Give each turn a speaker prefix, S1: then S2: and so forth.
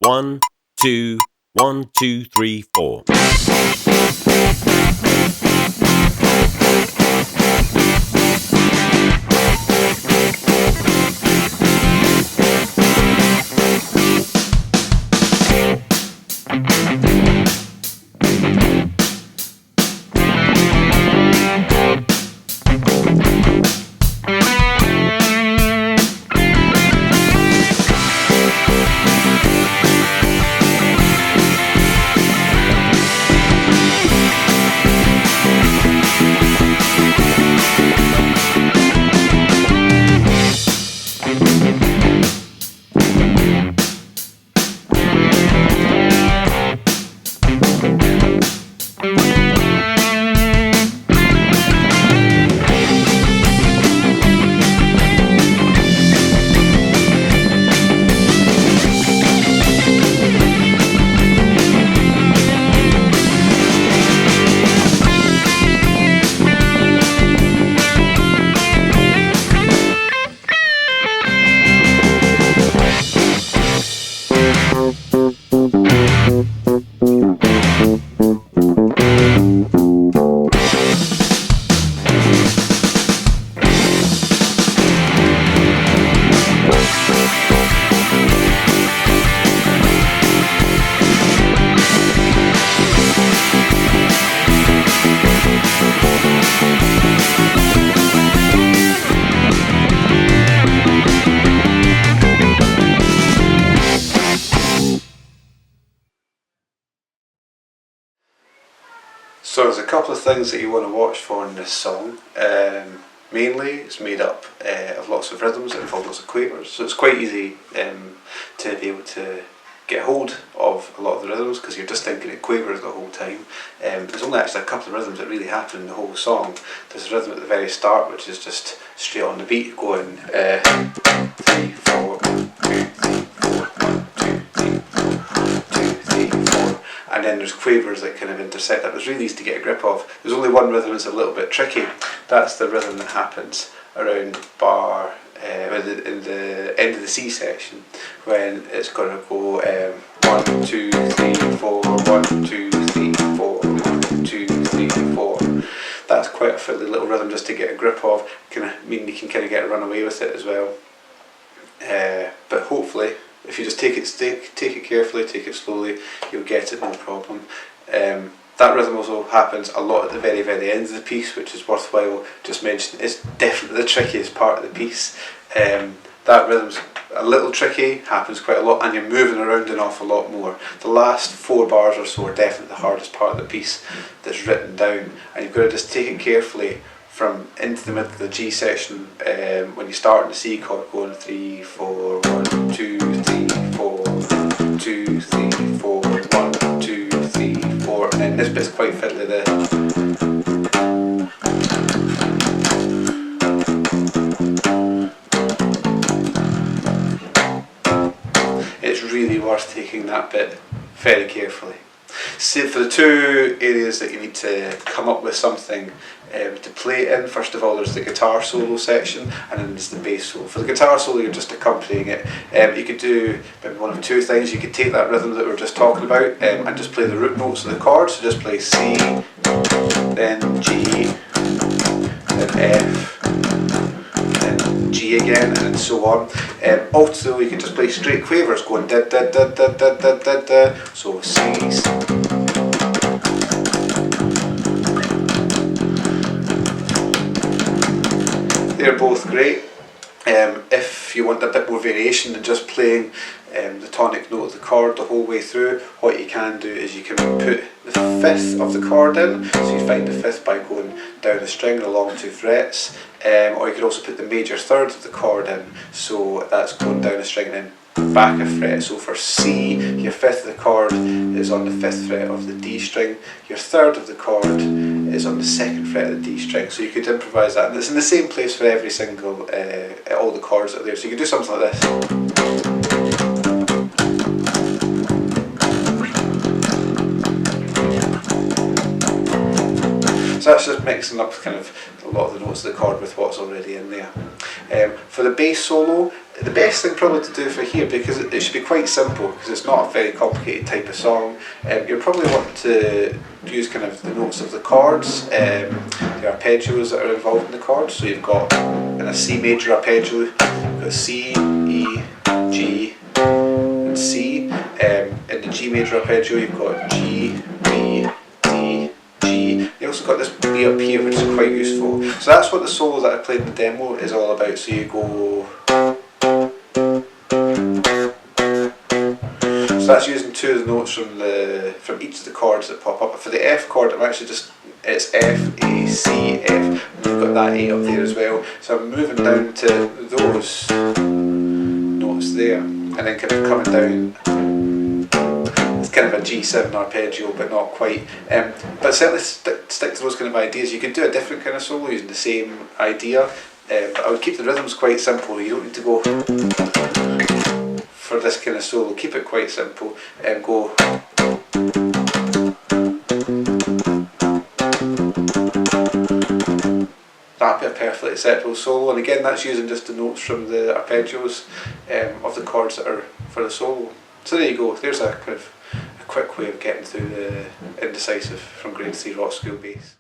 S1: 1, 2, 1, 2, 3, 4.
S2: So there's a couple of things that you want to watch for in this song. Mainly it's made up of lots of rhythms that involve lots of quavers, so it's quite easy to be able to get hold of a lot of the rhythms because you're just thinking it quavers the whole time. There's only actually a couple of rhythms that really happen in the whole song. There's a rhythm at the very start which is just straight on the beat going 3, 4, 1, 2, 3, 4, 1, 2, 3, 4, 2, 3, 4. And then there's quavers that kind of intersect that. It's really easy to get a grip of. There's only one rhythm that's a little bit tricky. That's the rhythm that happens around bar in the end of the C section when it's going to go 1, 2, 3, 4, 1, 2, 3, 4, 1, 2, 3, 4. That's quite a fiddly little rhythm just to get a grip of. Can mean you can kind of get a run away with it as well. But hopefully, if you just take it carefully, take it slowly, you'll get it no problem. That rhythm also happens a lot at the very, very end of the piece, which is worthwhile just mentioning. It's definitely the trickiest part of the piece. That rhythm's a little tricky, happens quite a lot, and you're moving around an awful lot more. The last 4 bars or so are definitely the hardest part of the piece that's written down, and you've got to just take it carefully from into the middle of the G section when you start in the C chord going 3, 4, 1, 2, 3, 4, 2, 3, 4, 1, 2, 3, 4, and then this bit's quite fiddly there. It's really worth taking that bit very carefully. So for the 2 areas that you need to come up with something to play in, first of all there's the guitar solo section and then there's the bass solo. For the guitar solo you're just accompanying it. You could do maybe one of 2 things. You could take that rhythm that we were just talking about and just play the root notes of the chords. So just play C, then G, then F, then G again, and then so on. Also you can just play straight quavers going da da da da da da da da. So C. They're both great. If you want a bit more variation than just playing the tonic note of the chord the whole way through, what you can do is you can put the 5th of the chord in, so you find the 5th by going down a string along 2 frets, or you could also put the major 3rd of the chord in, so that's going down a string and then back a fret. So for C, your 5th of the chord is on the 5th fret of the D string, your 3rd of the chord is on the 2nd fret of the D string, so you could improvise that, and it's in the same place for every single, all the chords that are there, so you could do something like this. So that's just mixing up kind of a lot of the notes of the chord with what's already in there. For the bass solo, the best thing probably to do for here, because it should be quite simple, because it's not a very complicated type of song, you'll probably want to use kind of the notes of the chords, the arpeggios that are involved in the chords. So you've got in a C major arpeggio, you've got C, E, G, and C. In the G major arpeggio, you've got G, B, D, G. You also got this B up here, which is quite useful. So that's what the solo that I played in the demo is all about. So you go. So that's using two of the notes from each of the chords that pop up. For the F chord, I'm actually it's F, A, C, F. And we've got that A up there as well. So I'm moving down to those notes there, and then kind of coming down. It's kind of a G7 arpeggio, but not quite. But certainly stick to those kind of ideas. You could do a different kind of solo using the same idea, but I would keep the rhythms quite simple. You don't need to go for this kind of solo. Keep it quite simple and go. That'd be a perfectly acceptable solo, and again that's using just the notes from the arpeggios of the chords that are for the solo. So there you go, there's a kind of a quick way of getting through the Indecisive from Grade 3 Rockschool Bass.